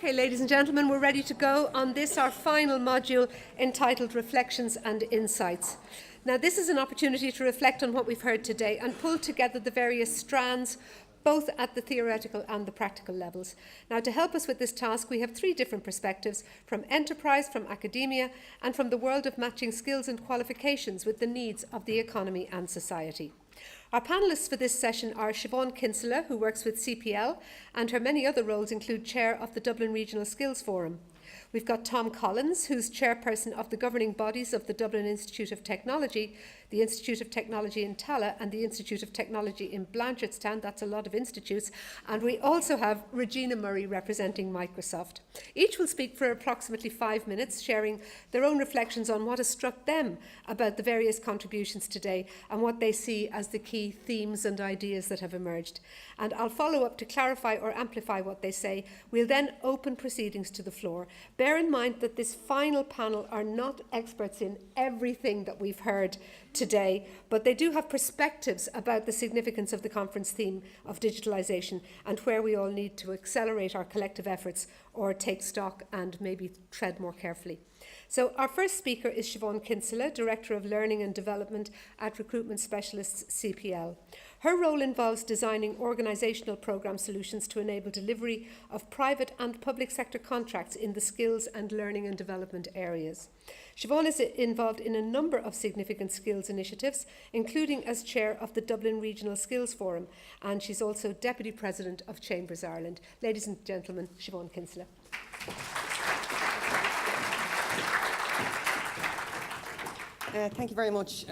Okay, ladies and gentlemen, we're ready to go on this, our final module, entitled Reflections and Insights. Now, this is an opportunity to reflect on what we've heard today and pull together the various strands, both at the theoretical and the practical levels. Now, to help us with this task, we have three different perspectives: from enterprise, from academia, and from the world of matching skills and qualifications with the needs of the economy and society. Our panellists for this session are Siobhan Kinsella, who works with CPL, and her many other roles include Chair of the Dublin Regional Skills Forum. We've got Tom Collins, who's Chairperson of the governing bodies of the Dublin Institute of Technology, the Institute of Technology in Tallaght and the Institute of Technology in Blanchardstown. That's a lot of institutes. And we also have Regina Murray representing Microsoft. Each will speak for approximately 5 minutes, sharing their own reflections on what has struck them about the various contributions today and what they see as the key themes and ideas that have emerged. And I'll follow up to clarify or amplify what they say. We'll then open proceedings to the floor. Bear in mind that this final panel are not experts in everything that we've heard today, but they do have perspectives about the significance of the conference theme of digitalisation and where we all need to accelerate our collective efforts or take stock and maybe tread more carefully. So our first speaker is Siobhan Kinsella, Director of Learning and Development at Recruitment Specialists CPL. Her role involves designing organisational programme solutions to enable delivery of private and public sector contracts in the skills and learning and development areas. Siobhan is involved in a number of significant skills initiatives, including as Chair of the Dublin Regional Skills Forum, and she's also Deputy President of Chambers Ireland. Ladies and gentlemen, Siobhan Kinsella. Thank you very much.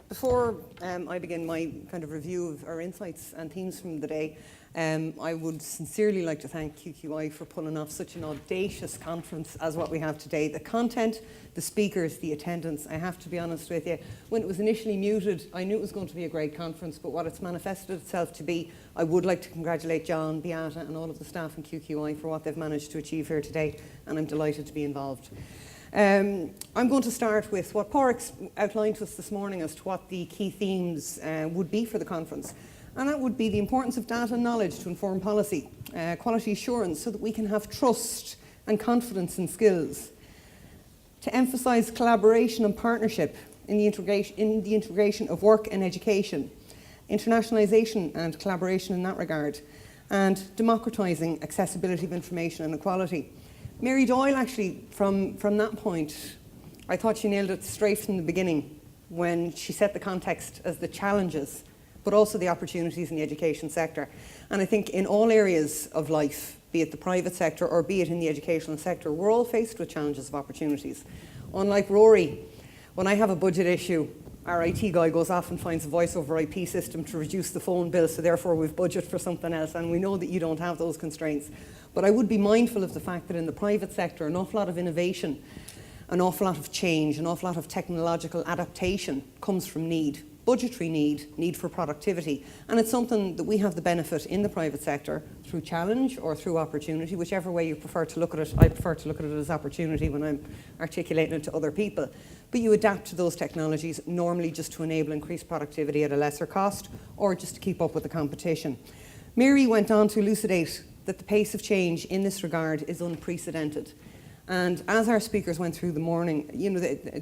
Before I begin my kind of review of our insights and themes from the day, I would sincerely like to thank QQI for pulling off such an audacious conference as what we have today. The content, the speakers, the attendance, I have to be honest with you, when it was initially muted, I knew it was going to be a great conference, but what it's manifested itself to be, I would like to congratulate John, Beata and all of the staff in QQI for what they've managed to achieve here today, and I'm delighted to be involved. I'm going to start with what Pádraig outlined to us this morning as to what the key themes would be for the conference. And that would be the importance of data and knowledge to inform policy, quality assurance so that we can have trust and confidence in skills, to emphasise collaboration and partnership in the integration of work and education, internationalisation and collaboration in that regard, and democratising accessibility of information and equality. Mary Doyle, actually, from that point, I thought she nailed it straight from the beginning when she set the context as the challenges, but also the opportunities in the education sector. And I think in all areas of life, be it the private sector or be it in the educational sector, we're all faced with challenges of opportunities. Unlike Rory, when I have a budget issue, our IT guy goes off and finds a voice over IP system to reduce the phone bill, so therefore we've budget for something else, and we know that you don't have those constraints. But I would be mindful of the fact that in the private sector, an awful lot of innovation, an awful lot of change, an awful lot of technological adaptation comes from need. Budgetary need for productivity. And it's something that we have the benefit in the private sector through challenge or through opportunity, whichever way you prefer to look at it. I prefer to look at it as opportunity when I'm articulating it to other people. But you adapt to those technologies normally just to enable increased productivity at a lesser cost or just to keep up with the competition. Mary went on to elucidate that the pace of change in this regard is unprecedented. And as our speakers went through the morning,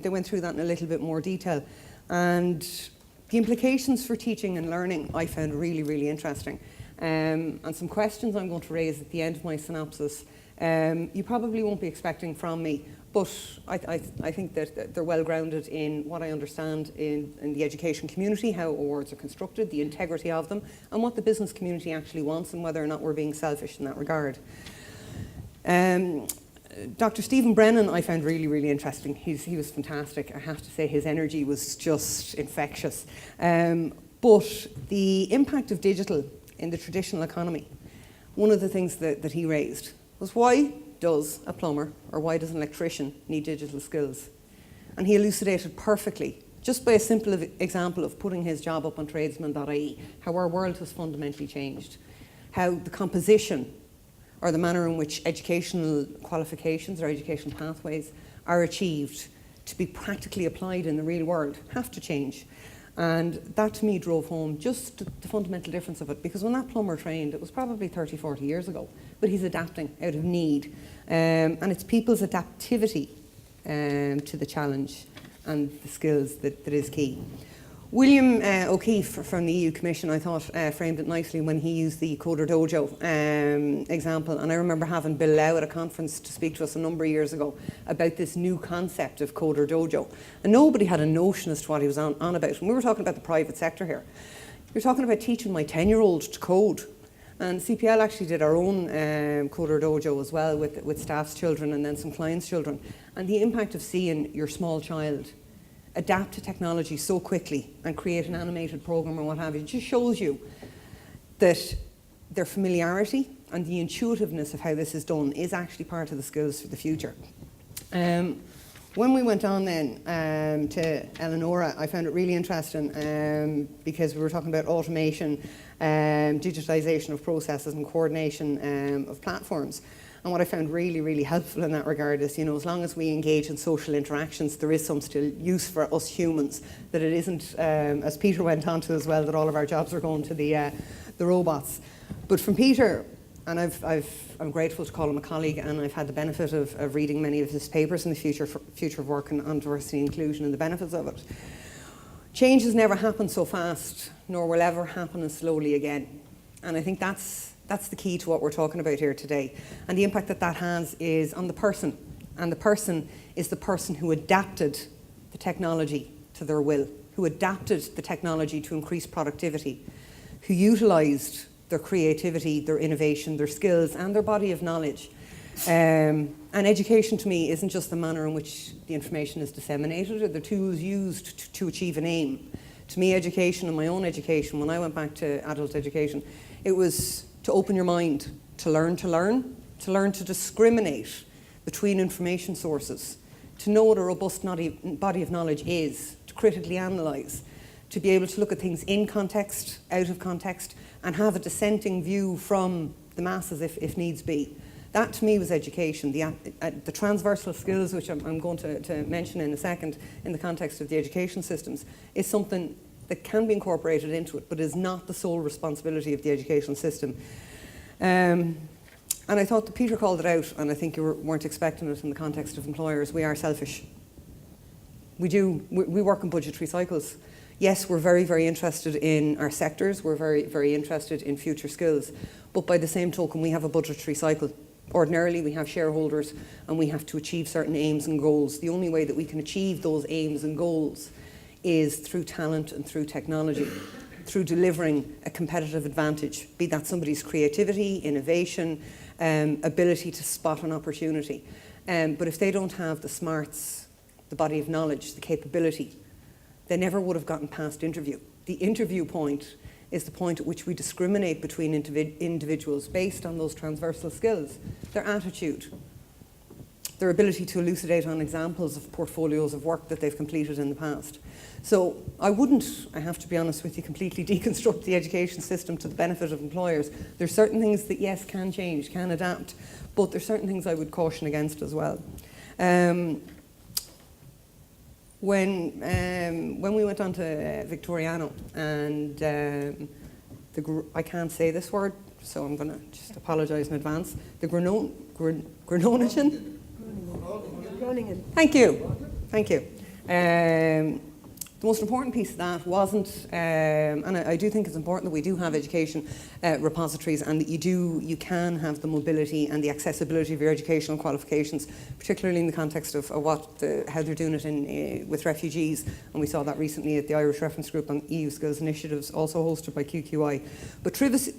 they went through that in a little bit more detail. And the implications for teaching and learning I found really, really interesting. And some questions I'm going to raise at the end of my synopsis, you probably won't be expecting from me, but I think that they're well grounded in what I understand in the education community, how awards are constructed, the integrity of them, and what the business community actually wants and whether or not we're being selfish in that regard. Dr. Stephen Brennan I found really, really interesting. He was fantastic. I have to say his energy was just infectious. But the impact of digital in the traditional economy, one of the things that he raised was why does a plumber or why does an electrician need digital skills? And he elucidated perfectly, just by a simple example of putting his job up on tradesman.ie, how our world has fundamentally changed, how the composition or the manner in which educational qualifications or educational pathways are achieved to be practically applied in the real world have to change. And that to me drove home just the fundamental difference of it, because when that plumber trained, it was probably 30, 40 years ago. but he's adapting out of need. And it's people's adaptivity to the challenge and the skills that is key. William O'Keefe from the EU Commission, I thought, framed it nicely when he used the Coder Dojo example. And I remember having Bill Lau at a conference to speak to us a number of years ago about this new concept of Coder Dojo. And nobody had a notion as to what he was on about. And we were talking about the private sector here. You're talking about teaching my 10-year-old to code. And CPL actually did our own Coder Dojo as well with staff's children and then some clients' children. And the impact of seeing your small child adapt to technology so quickly and create an animated program or what have you, it just shows you that their familiarity and the intuitiveness of how this is done is actually part of the skills for the future. When we went on then to Eleonora, I found it really interesting because we were talking about automation, digitalisation of processes and coordination of platforms. And what I found really, really helpful in that regard is, you know, as long as we engage in social interactions, there is some still use for us humans, that it isn't, as Peter went on to as well, that all of our jobs are going to the robots. But from Peter, and I'm grateful to call him a colleague, and I've had the benefit of reading many of his papers in the future of work on diversity and inclusion and the benefits of it. Change has never happened so fast, nor will ever happen as slowly again. And I think that's the key to what we're talking about here today. And the impact that has is on the person. And the person is the person who adapted the technology to their will, who adapted the technology to increase productivity, who utilised their creativity, their innovation, their skills, and their body of knowledge. And education to me isn't just the manner in which the information is disseminated or the tools used to achieve an aim. To me, education and my own education, when I went back to adult education, it was to open your mind, to learn to discriminate between information sources, to know what a robust body of knowledge is, to critically analyse, to be able to look at things in context, out of context, and have a dissenting view from the masses if needs be. That to me was education. The transversal skills, which I'm going to mention in a second in the context of the education systems, is something that can be incorporated into it, but is not the sole responsibility of the educational system. And I thought that Peter called it out, and I think you weren't expecting it in the context of employers. We are selfish. We work in budgetary cycles. Yes, we're very, very interested in our sectors. We're very, very interested in future skills. But by the same token, we have a budgetary cycle. Ordinarily, we have shareholders, and we have to achieve certain aims and goals. The only way that we can achieve those aims and goals is through talent and through technology, through delivering a competitive advantage, be that somebody's creativity, innovation, ability to spot an opportunity. But if they don't have the smarts, the body of knowledge, the capability, they never would have gotten past interview. The interview point is the point at which we discriminate between individuals based on those transversal skills, their attitude, their ability to elucidate on examples of portfolios of work that they've completed in the past. So I have to be honest with you, completely deconstruct the education system to the benefit of employers. There's certain things that, yes, can change, can adapt, but there's certain things I would caution against as well. When we went on to Victoriano, and I can't say this word, so I'm going to just apologise in advance. The Groningen? Thank you. The most important piece of that wasn't, and I do think it's important that we do have education repositories, and that you can have the mobility and the accessibility of your educational qualifications, particularly in the context of how they're doing it with refugees. And we saw that recently at the Irish Reference Group on EU Skills Initiatives, also hosted by QQI. But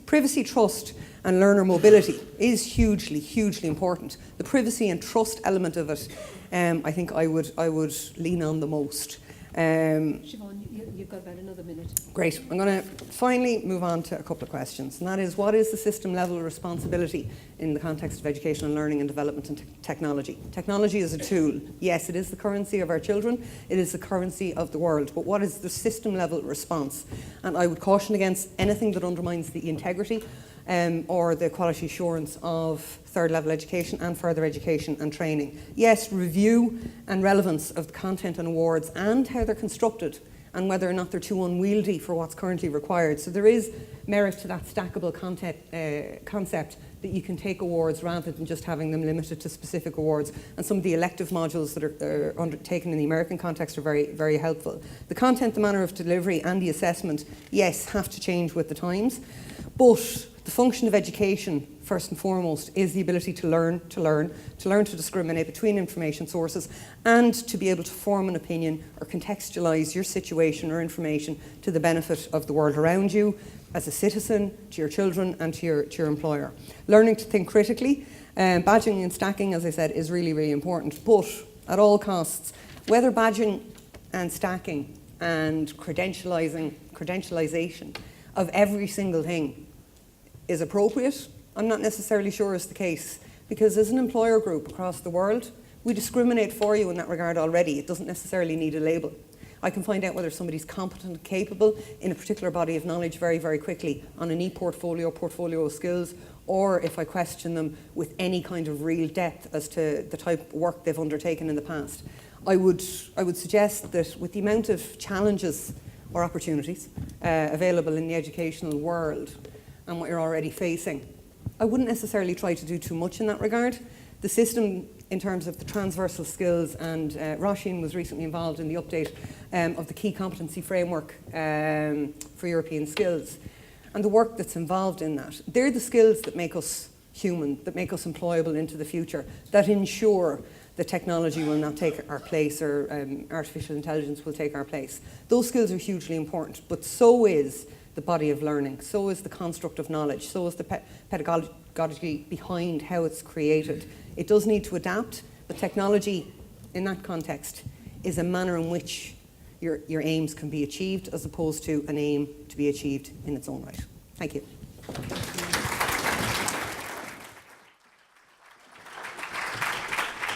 privacy, trust and learner mobility is hugely, hugely important. The privacy and trust element of it, I think I would lean on the most. Siobhan, you've got about another minute. Great. I'm going to finally move on to a couple of questions. And that is, what is the system level responsibility in the context of education and learning and development and technology? Technology is a tool. Yes, it is the currency of our children. It is the currency of the world. But what is the system level response? And I would caution against anything that undermines the integrity or the quality assurance of third level education and further education and training. Yes, review and relevance of the content and awards and how they're constructed and whether or not they're too unwieldy for what's currently required. So there is merit to that stackable concept that you can take awards rather than just having them limited to specific awards. And some of the elective modules that are undertaken in the American context are very, very helpful. The content, the manner of delivery and the assessment, yes, have to change with the times. But the function of education, first and foremost, is the ability to learn to discriminate between information sources and to be able to form an opinion or contextualise your situation or information to the benefit of the world around you, as a citizen, to your children and to your employer. Learning to think critically, badging and stacking, as I said, is really, really important. But at all costs, whether badging and stacking and credentialisation of every single thing is appropriate, I'm not necessarily sure is the case, because as an employer group across the world, we discriminate for you in that regard already. It doesn't necessarily need a label. I can find out whether somebody's competent and capable in a particular body of knowledge very, very quickly on an e-portfolio, portfolio of skills, or if I question them with any kind of real depth as to the type of work they've undertaken in the past. I would suggest that with the amount of challenges or opportunities available in the educational world and what you're already facing, I wouldn't necessarily try to do too much in that regard. The system in terms of the transversal skills, and Roisin was recently involved in the update of the key competency framework for European skills. And the work that's involved in that, they're the skills that make us human, that make us employable into the future, that ensure that technology will not take our place or artificial intelligence will take our place. Those skills are hugely important, but so is the body of learning, so is the construct of knowledge, so is the pedagogy behind how it's created. It does need to adapt, but technology in that context is a manner in which your aims can be achieved as opposed to an aim to be achieved in its own right. Thank you.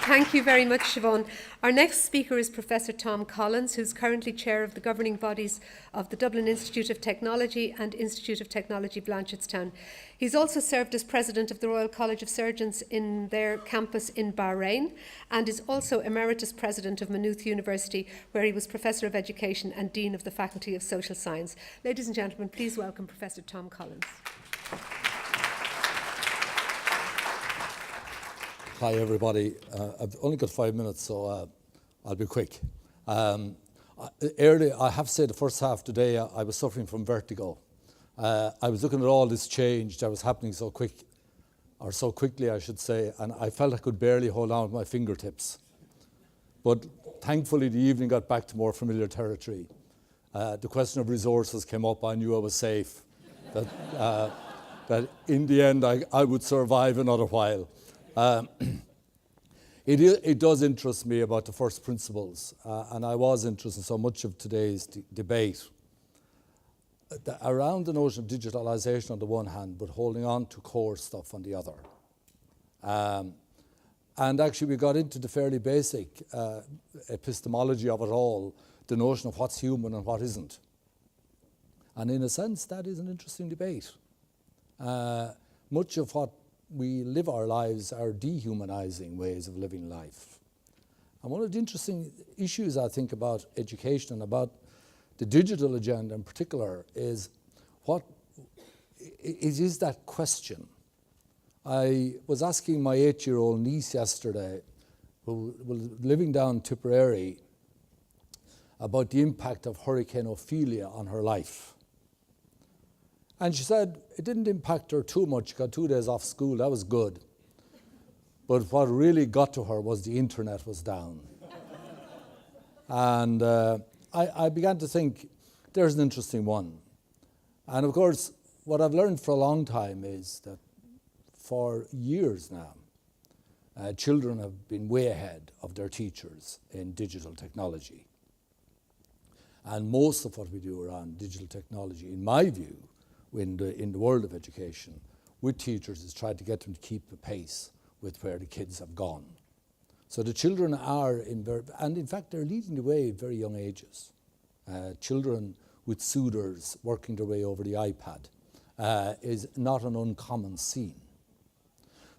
Thank you very much, Siobhan. Our next speaker is Professor Tom Collins, who's currently chair of the governing bodies of the Dublin Institute of Technology and Institute of Technology Blanchardstown. He's also served as president of the Royal College of Surgeons in their campus in Bahrain, and is also emeritus president of Maynooth University, where he was professor of education and dean of the Faculty of Social Science. Ladies and gentlemen, please welcome Professor Tom Collins. Hi everybody. I've only got 5 minutes, so I'll be quick. Earlier, I have to say the first half today, I was suffering from vertigo. I was looking at all this change that was happening so quick, or so quickly I should say, and I felt I could barely hold on with my fingertips. But thankfully the evening got back to more familiar territory. The question of resources came up. I knew I was safe, that in the end I would survive another while. It does interest me about the first principles, and I was interested in so much of today's debate around the notion of digitalisation on the one hand, but holding on to core stuff on the other. And actually we got into the fairly basic epistemology of it all, the notion of what's human and what isn't. And in a sense, that is an interesting debate. Much of what we live our lives are dehumanizing ways of living life. And one of the interesting issues I think about education and about the digital agenda in particular is what it is that question. I was asking my 8-year-old niece yesterday, who was living down Tipperary, about the impact of Hurricane Ophelia on her life. And she said it didn't impact her too much. She got 2 days off school, that was good. But what really got to her was the internet was down. And I began to think, there's an interesting one. And of course, what I've learned for a long time is that for years now, children have been way ahead of their teachers in digital technology. And most of what we do around digital technology, in my view, in the world of education, with teachers, is try to get them to keep the pace with where the kids have gone. So the children are and in fact they're leading the way at very young ages. Children with suitors working their way over the iPad is not an uncommon scene.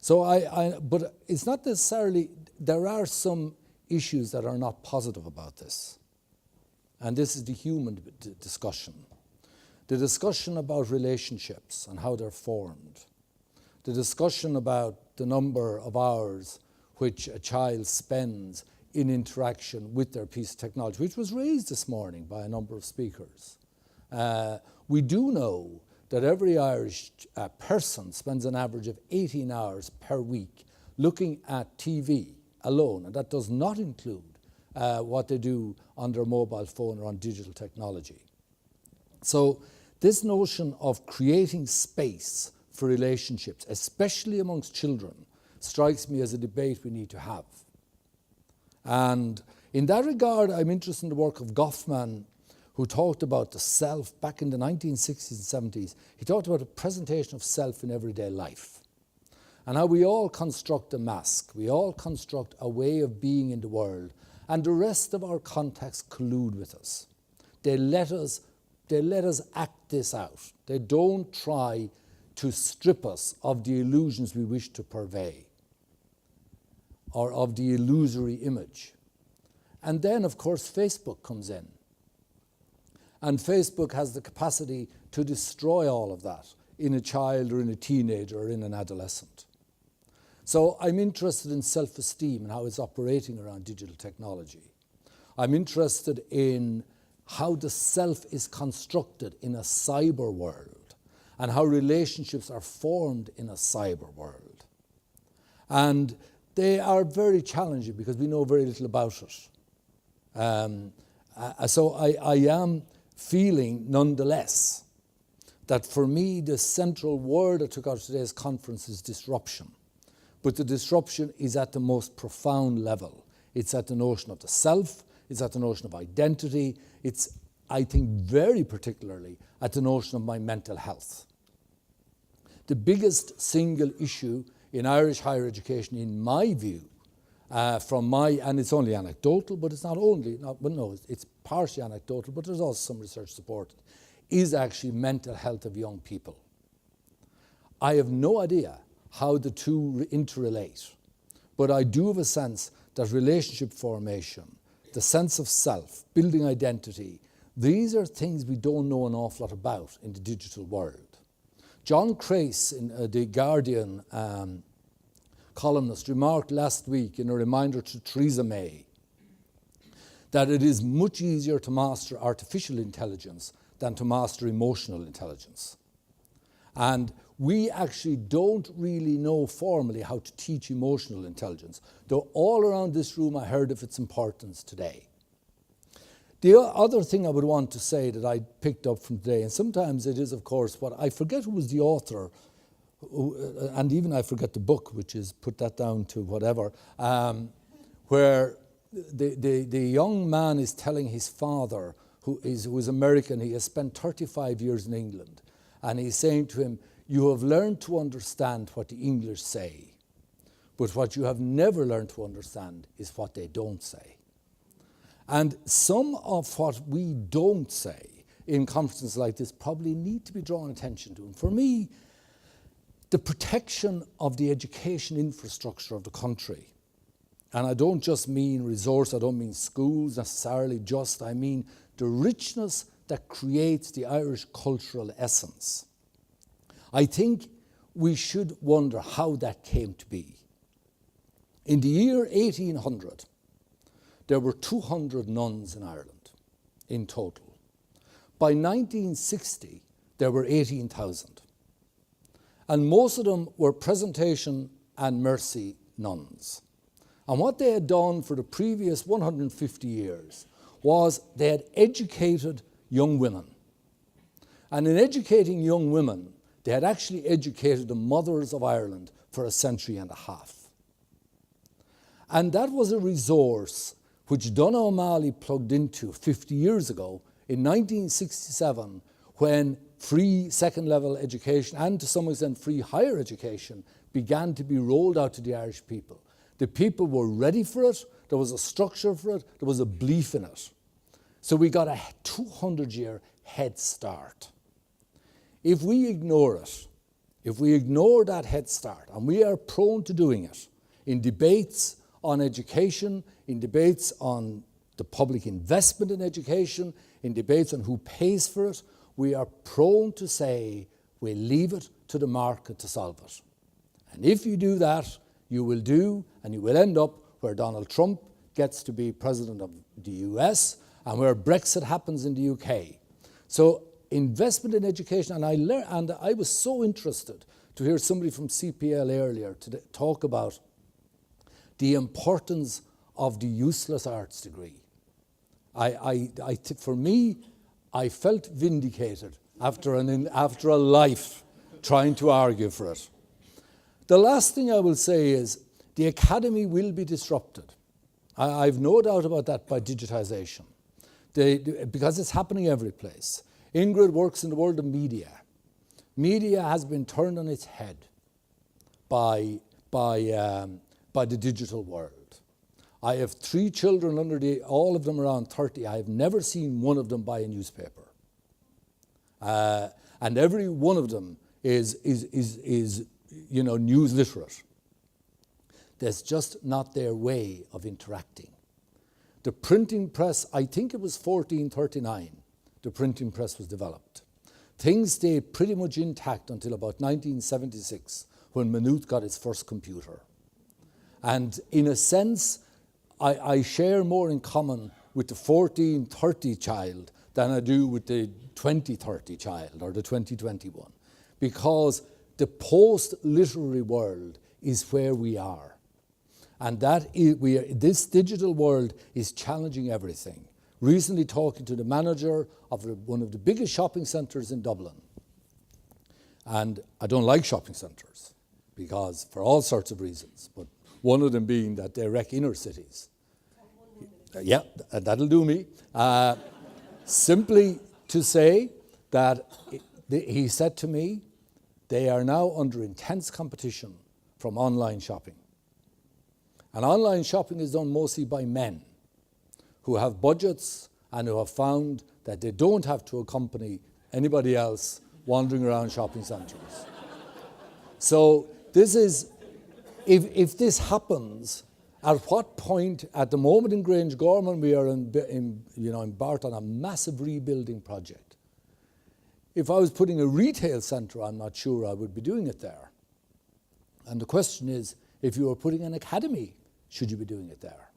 So but it's not necessarily, there are some issues that are not positive about this. And this is the human discussion. The discussion about relationships and how they're formed. the discussion about the number of hours which a child spends in interaction with their piece of technology, which was raised this morning by a number of speakers. We do know that every Irish person spends an average of 18 hours per week looking at TV alone, and that does not include what they do on their mobile phone or on digital technology. So this notion of creating space for relationships, especially amongst children, strikes me as a debate we need to have. And in that regard, I'm interested in the work of Goffman, who talked about the self back in the 1960s and 70s. He talked about a presentation of self in everyday life and how we all construct a mask, we all construct a way of being in the world, and the rest of our contacts collude with us. They let us act this out. They don't try to strip us of the illusions we wish to purvey or of the illusory image. And then, of course, Facebook comes in. And Facebook has the capacity to destroy all of that in a child or in a teenager or in an adolescent. So I'm interested in self-esteem and how it's operating around digital technology. I'm interested in how the self is constructed in a cyber world and how relationships are formed in a cyber world. And they are very challenging because we know very little about it. So I am feeling, nonetheless, that for me the central word I took out of today's conference is disruption. But the disruption is at the most profound level. It's at the notion of the self, it's at the notion of identity, it's, I think, very particularly at the notion of my mental health. The biggest single issue in Irish higher education, in my view, and it's only anecdotal, but it's it's partially anecdotal, but there's also some research supported, is actually mental health of young people. I have no idea how the two interrelate, but I do have a sense that relationship formation, the sense of self, building identity, these are things we don't know an awful lot about in the digital world. John Crace, in the Guardian columnist, remarked last week in a reminder to Theresa May that it is much easier to master artificial intelligence than to master emotional intelligence. And we actually don't really know formally how to teach emotional intelligence, though all around this room I heard of its importance today. The other thing I would want to say that I picked up from today, and sometimes it is, of course, what I forget who was the author, and even I forget the book, which is put that down to whatever, where the young man is telling his father, who is American, he has spent 35 years in England, and he's saying to him, you have learned to understand what the English say, but what you have never learned to understand is what they don't say. And some of what we don't say in conferences like this probably need to be drawn attention to. And for me, the protection of the education infrastructure of the country, and I don't just mean resource, I don't mean schools necessarily just, I mean the richness that creates the Irish cultural essence. I think we should wonder how that came to be. In the year 1800, there were 200 nuns in Ireland in total. By 1960, there were 18,000. And most of them were Presentation and Mercy nuns. And what they had done for the previous 150 years was they had educated young women. And in educating young women, they had actually educated the mothers of Ireland for a century and a half. And that was a resource which Donna O'Malley plugged into 50 years ago in 1967, when free second-level education and to some extent free higher education began to be rolled out to the Irish people. The people were ready for it, there was a structure for it, there was a belief in it. So we got a 200-year head start. If we ignore it, if we ignore that head start, and we are prone to doing it in debates on education, in debates on the public investment in education, in debates on who pays for it, we are prone to say we'll leave it to the market to solve it. And if you do that, you will end up where Donald Trump gets to be president of the US and where Brexit happens in the UK. So investment in education, and I was so interested to hear somebody from CPL earlier to talk about the importance of the useless arts degree. For me, I felt vindicated after a life trying to argue for it. The last thing I will say is the academy will be disrupted. I've no doubt about that by digitization, because it's happening every place. Ingrid works in the world of media. Media has been turned on its head by the digital world. I have 3 children all of them around 30. I have never seen one of them buy a newspaper. And every one of them is news literate. That's just not their way of interacting. The printing press, I think it was 1439, the printing press was developed. Things stayed pretty much intact until about 1976, when Maynooth got its first computer. And in a sense, I share more in common with the 1430 child than I do with the 2030 child or the 2021, because the post-literary world is where we are. And this digital world is challenging everything. Recently talking to the manager of one of the biggest shopping centres in Dublin. And I don't like shopping centres, because for all sorts of reasons, but one of them being that they wreck inner cities. Yeah, that'll do me. Simply to say that he said to me, they are now under intense competition from online shopping. And online shopping is done mostly by men who have budgets and who have found that they don't have to accompany anybody else wandering around shopping centres. So this is, if this happens, at what point, at the moment in Grange Gorman, we are embarked on a massive rebuilding project. If I was putting a retail centre, I'm not sure I would be doing it there. And the question is, if you were putting an academy, should you be doing it there?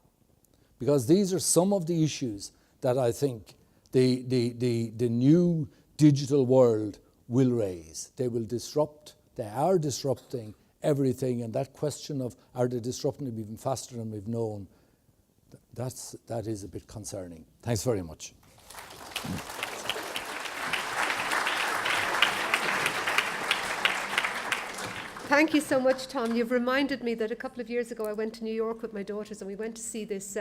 Because these are some of the issues that I think the new digital world will raise. They will disrupt, they are disrupting everything, and that question of are they disrupting it even faster than we've known, that is a bit concerning. Thanks very much. Thank you so much, Tom. You've reminded me that a couple of years ago I went to New York with my daughters and we went to see this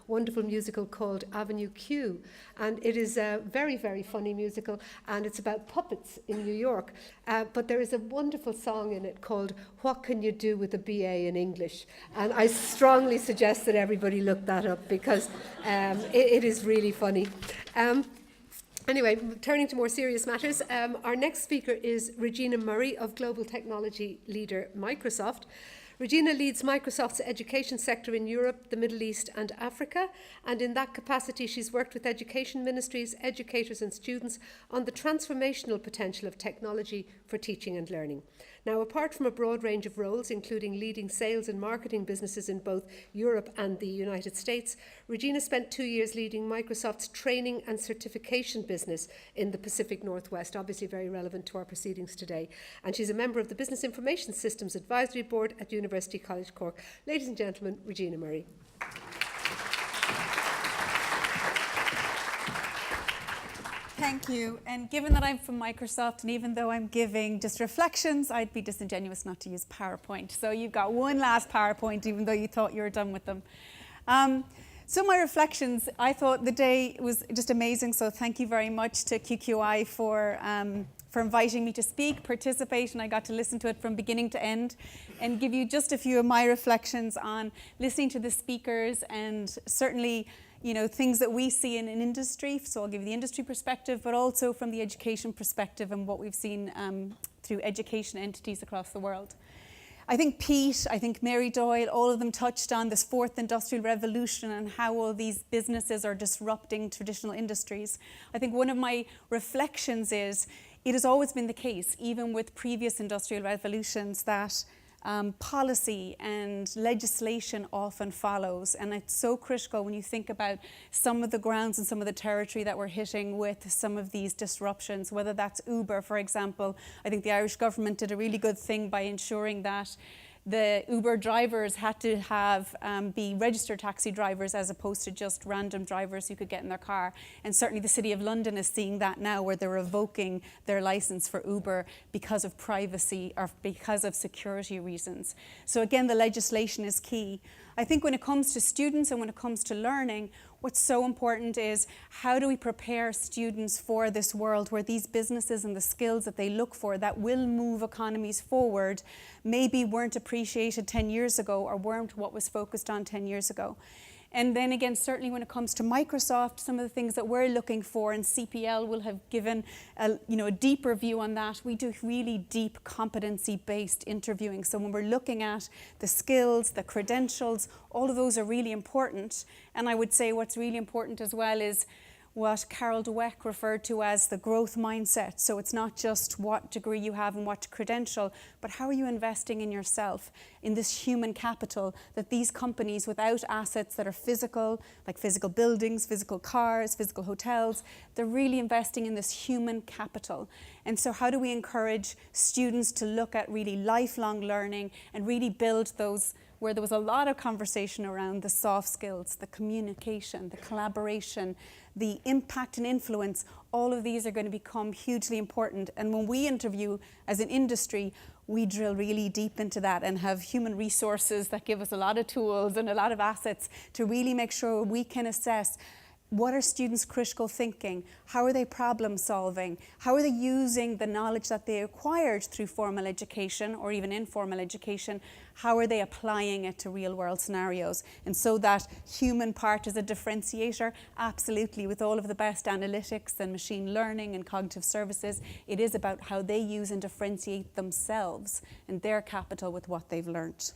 wonderful musical called Avenue Q. And it is a very, very funny musical, and it's about puppets in New York. But there is a wonderful song in it called What Can You Do with a BA in English? And I strongly suggest that everybody look that up, because it is really funny. Anyway, turning to more serious matters, our next speaker is Regina Murray of global technology leader Microsoft. Regina leads Microsoft's education sector in Europe, the Middle East and Africa, and in that capacity she's worked with education ministries, educators and students on the transformational potential of technology for teaching and learning. Now, apart from a broad range of roles, including leading sales and marketing businesses in both Europe and the United States, Regina spent 2 years leading Microsoft's training and certification business in the Pacific Northwest, obviously very relevant to our proceedings today. And she's a member of the Business Information Systems Advisory Board at University College Cork. Ladies and gentlemen, Regina Murray. Thank you. And given that I'm from Microsoft, and even though I'm giving just reflections, I'd be disingenuous not to use PowerPoint. So you've got one last PowerPoint, even though you thought you were done with them. So my reflections, I thought the day was just amazing. So thank you very much to QQI for inviting me to speak, participate, and I got to listen to it from beginning to end and give you just a few of my reflections on listening to the speakers and certainly things that we see in an industry. So I'll give you the industry perspective, but also from the education perspective and what we've seen through education entities across the world. I think Pete, I think Mary Doyle, all of them touched on this fourth industrial revolution and how all these businesses are disrupting traditional industries. I think one of my reflections is it has always been the case, even with previous industrial revolutions, that policy and legislation often follows. And it's so critical when you think about some of the grounds and some of the territory that we're hitting with some of these disruptions, whether that's Uber, for example. I think the Irish government did a really good thing by ensuring that the Uber drivers had to have be registered taxi drivers as opposed to just random drivers who could get in their car. And certainly the City of London is seeing that now, where they're revoking their license for Uber because of privacy or because of security reasons. So again, the legislation is key. I think when it comes to students and when it comes to learning, what's so important is how do we prepare students for this world where these businesses and the skills that they look for that will move economies forward maybe weren't appreciated 10 years ago or weren't what was focused on 10 years ago. And then again, certainly when it comes to Microsoft, some of the things that we're looking for, and CPL will have given a deeper view on that. We do really deep competency-based interviewing. So when we're looking at the skills, the credentials, all of those are really important. And I would say what's really important as well is what Carol Dweck referred to as the growth mindset. So it's not just what degree you have and what credential, but how are you investing in yourself, in this human capital that these companies without assets that are physical, like physical buildings, physical cars, physical hotels, they're really investing in this human capital. And so how do we encourage students to look at really lifelong learning and really build those, where there was a lot of conversation around the soft skills, the communication, the collaboration, the impact and influence. All of these are going to become hugely important. And when we interview as an industry, we drill really deep into that and have human resources that give us a lot of tools and a lot of assets to really make sure we can assess what are students' critical thinking? How are they problem solving? How are they using the knowledge that they acquired through formal education or even informal education? How are they applying it to real world scenarios? And so that human part is a differentiator, absolutely, with all of the best analytics and machine learning and cognitive services. It is about how they use and differentiate themselves and their capital with what they've learned.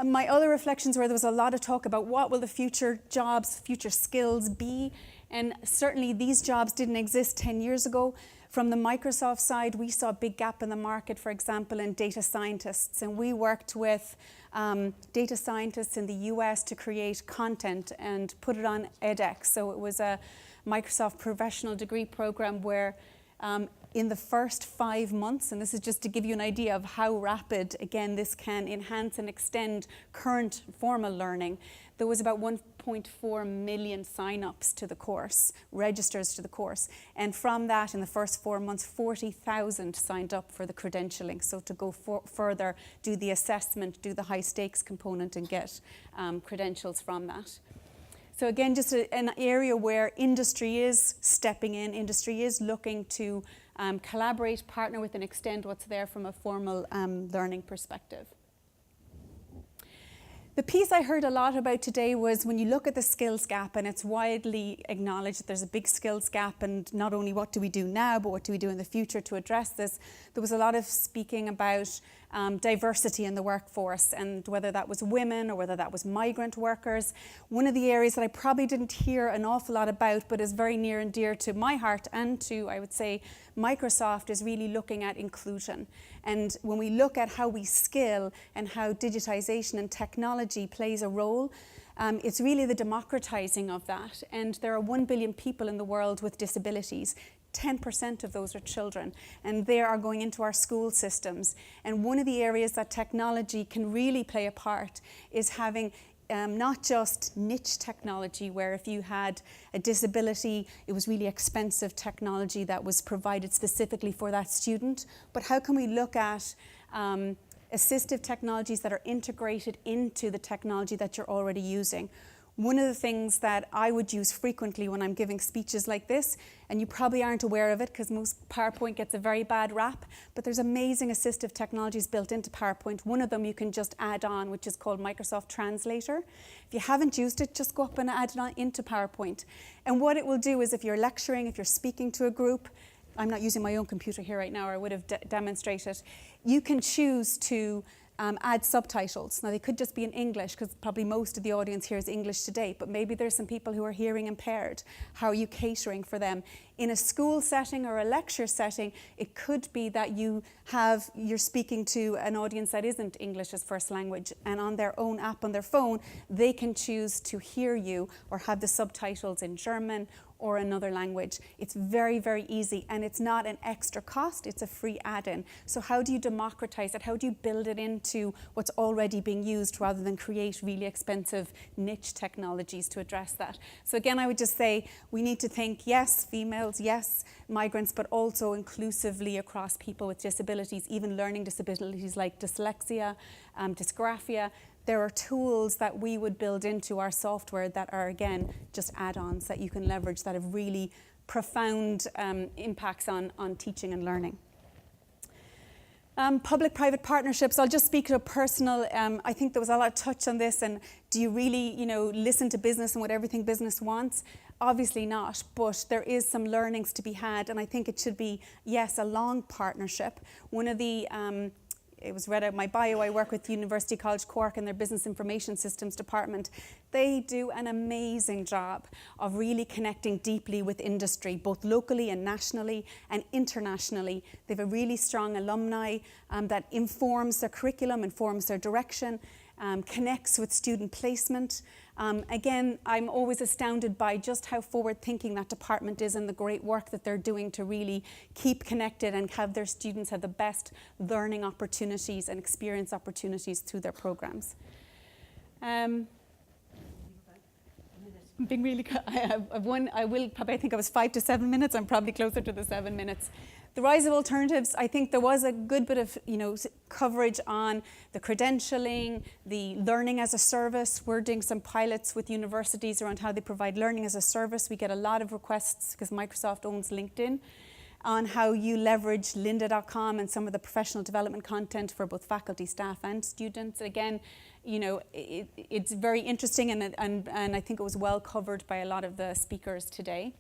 My other reflections were there was a lot of talk about what will the future jobs, future skills be, and certainly these jobs didn't exist 10 years ago. From the Microsoft side, we saw a big gap in the market, for example, in data scientists, and we worked with data scientists in the US to create content and put it on edX. So it was a Microsoft professional degree program where in the first 5 months, and this is just to give you an idea of how rapid, again, this can enhance and extend current formal learning, there was about 1.4 million sign-ups to the course, registers to the course. And from that, in the first 4 months, 40,000 signed up for the credentialing. So to go further, do the assessment, do the high stakes component and get credentials from that. So again, just an area where industry is stepping in, industry is looking to collaborate, partner with and extend what's there from a formal learning perspective. The piece I heard a lot about today was when you look at the skills gap, and it's widely acknowledged that there's a big skills gap, and not only what do we do now, but what do we do in the future to address this. There was a lot of speaking about diversity in the workforce, and whether that was women or whether that was migrant workers. One of the areas that I probably didn't hear an awful lot about, but is very near and dear to my heart and to, I would say, Microsoft, is really looking at inclusion. And when we look at how we skill and how digitization and technology plays a role, it's really the democratizing of that. And there are 1 billion people in the world with disabilities. 10% of those are children, and they are going into our school systems. And one of the areas that technology can really play a part is having not just niche technology, where if you had a disability, it was really expensive technology that was provided specifically for that student, but how can we look at assistive technologies that are integrated into the technology that you're already using? One of the things that I would use frequently when I'm giving speeches like this, and you probably aren't aware of it because most PowerPoint gets a very bad rap, but there's amazing assistive technologies built into PowerPoint. One of them you can just add on, which is called Microsoft Translator. If you haven't used it, just go up and add it on into PowerPoint. And what it will do is if you're lecturing, if you're speaking to a group, I'm not using my own computer here right now, or I would have demonstrated, you can choose to add subtitles. Now they could just be in English because probably most of the audience here is English today, but maybe there's some people who are hearing impaired. How are you catering for them? In a school setting or a lecture setting, it could be that you're speaking to an audience that isn't English as first language, and on their own app on their phone, they can choose to hear you or have the subtitles in German or another language. It's very, very easy, and it's not an extra cost, it's a free add-in. So how do you democratize it? How do you build it into what's already being used rather than create really expensive niche technologies to address that? So again, I would just say we need to think, yes, females, yes, migrants, but also inclusively across people with disabilities, even learning disabilities like dyslexia, dysgraphia. There are tools that we would build into our software that are, again, just add-ons that you can leverage that have really profound impacts on teaching and learning. Public-private partnerships, I'll just speak to a personal, I think there was a lot of touch on this, and do you really, listen to business and what everything business wants? Obviously not, but there is some learnings to be had, and I think it should be, yes, a long partnership. One of the it was read out my bio, I work with University College Cork in their Business Information Systems department. They do an amazing job of really connecting deeply with industry, both locally and nationally and internationally. They have a really strong alumni that informs their curriculum, informs their direction, connects with student placement. Again, I'm always astounded by just how forward-thinking that department is and the great work that they're doing to really keep connected and have their students have the best learning opportunities and experience opportunities through their programs. Being really, I think I was 5 to 7 minutes. I'm probably closer to the 7 minutes. The rise of alternatives, I think there was a good bit of coverage on the credentialing, the learning as a service. We're doing some pilots with universities around how they provide learning as a service. We get a lot of requests because Microsoft owns LinkedIn on how you leverage lynda.com and some of the professional development content for both faculty, staff and students. Again, it's very interesting and I think it was well covered by a lot of the speakers today.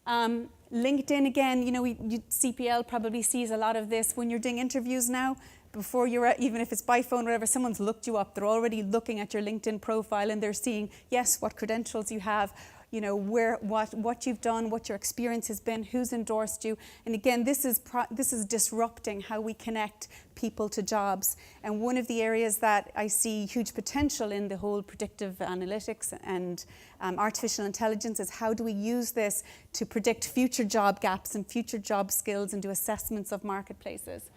LinkedIn, again, CPL probably sees a lot of this when you're doing interviews now. Before you're even if it's by phone or whatever, someone's looked you up. They're already looking at your LinkedIn profile and they're seeing, yes, what credentials you have, what you've done, what your experience has been, who's endorsed you. And again, this is disrupting how we connect people to jobs. And one of the areas that I see huge potential in the whole predictive analytics and artificial intelligence is how do we use this to predict future job gaps and future job skills and do assessments of marketplaces.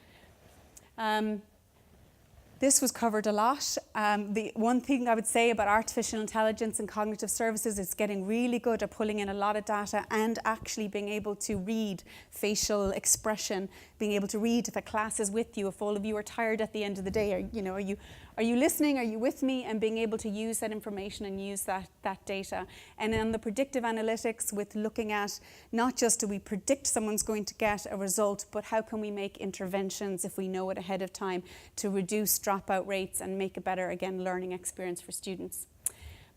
This was covered a lot. The one thing I would say about artificial intelligence and cognitive services is getting really good at pulling in a lot of data and actually being able to read facial expression, being able to read if a class is with you, if all of you are tired at the end of the day, are you listening, are you with me, and being able to use that information and use that data. And then the predictive analytics with looking at not just do we predict someone's going to get a result, but how can we make interventions if we know it ahead of time to reduce dropout rates and make a better, again, learning experience for students.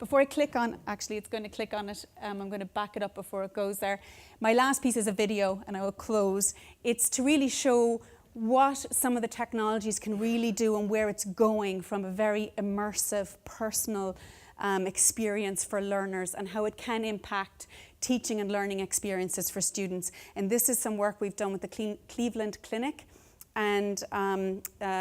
Before I click on, actually it's going to click on it, I'm going to back it up before it goes there. My last piece is a video and I will close. It's to really show what some of the technologies can really do and where it's going from a very immersive, personal experience for learners and how it can impact teaching and learning experiences for students. And this is some work we've done with the Cleveland Clinic and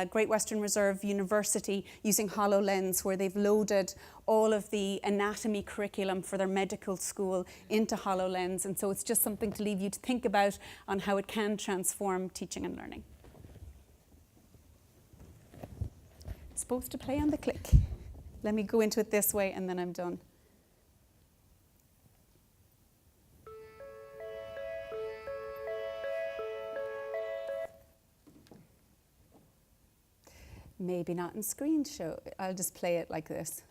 Great Western Reserve University using HoloLens, where they've loaded all of the anatomy curriculum for their medical school into HoloLens. And so it's just something to leave you to think about on how it can transform teaching and learning. It's supposed to play on the click. Let me go into it this way and then I'm done. Maybe not in screen show. I'll just play it like this.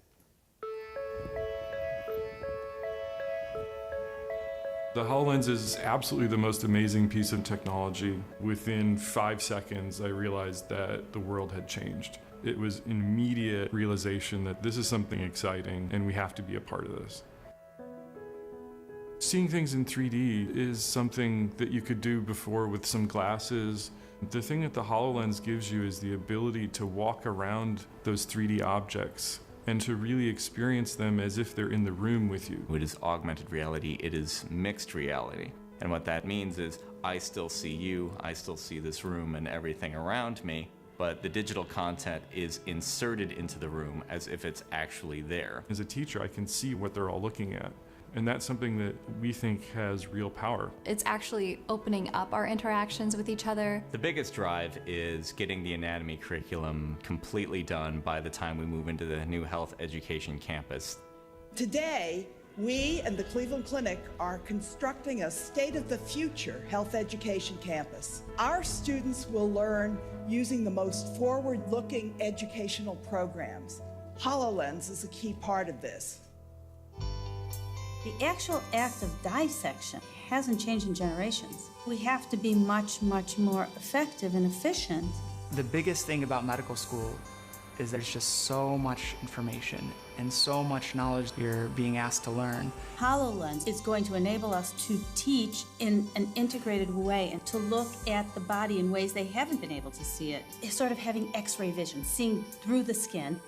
The HoloLens is absolutely the most amazing piece of technology. Within 5 seconds, I realized that the world had changed. It was an immediate realization that this is something exciting and we have to be a part of this. Seeing things in 3D is something that you could do before with some glasses, The thing that the HoloLens gives you is the ability to walk around those 3D objects and to really experience them as if they're in the room with you. It is augmented reality, it is mixed reality. And what that means is I still see you, I still see this room and everything around me, but the digital content is inserted into the room as if it's actually there. As a teacher, I can see what they're all looking at. And that's something that we think has real power. It's actually opening up our interactions with each other. The biggest drive is getting the anatomy curriculum completely done by the time we move into the new health education campus. Today, we and the Cleveland Clinic are constructing a state-of-the-future health education campus. Our students will learn using the most forward-looking educational programs. HoloLens is a key part of this. The actual act of dissection hasn't changed in generations. We have to be much, much more effective and efficient. The biggest thing about medical school is there's just so much information and so much knowledge you're being asked to learn. HoloLens is going to enable us to teach in an integrated way and to look at the body in ways they haven't been able to see it. It's sort of having X-ray vision, seeing through the skin.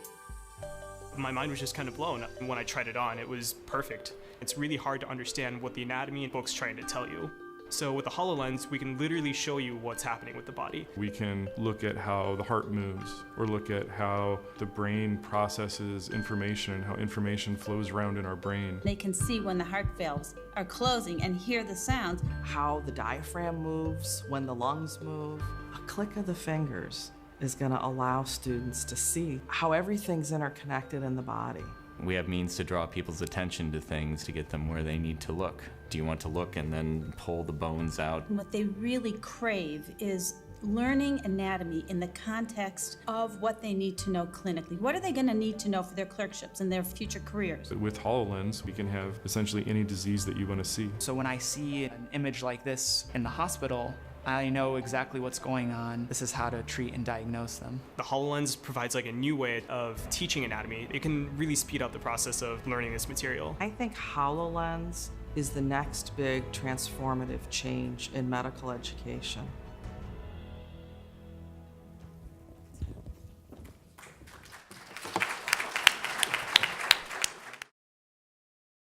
My mind was just kind of blown. When I tried it on, it was perfect. It's really hard to understand what the anatomy book's trying to tell you. So with the HoloLens, we can literally show you what's happening with the body. We can look at how the heart moves, or look at how the brain processes information and how information flows around in our brain. They can see when the heart valves are closing and hear the sounds. How the diaphragm moves, when the lungs move. A click of the fingers is going to allow students to see how everything's interconnected in the body. We have means to draw people's attention to things to get them where they need to look. Do you want to look and then pull the bones out? And what they really crave is learning anatomy in the context of what they need to know clinically. What are they going to need to know for their clerkships and their future careers? With HoloLens, we can have essentially any disease that you want to see. So when I see an image like this in the hospital, I know exactly what's going on. This is how to treat and diagnose them. The HoloLens provides like a new way of teaching anatomy. It can really speed up the process of learning this material. I think HoloLens is the next big transformative change in medical education.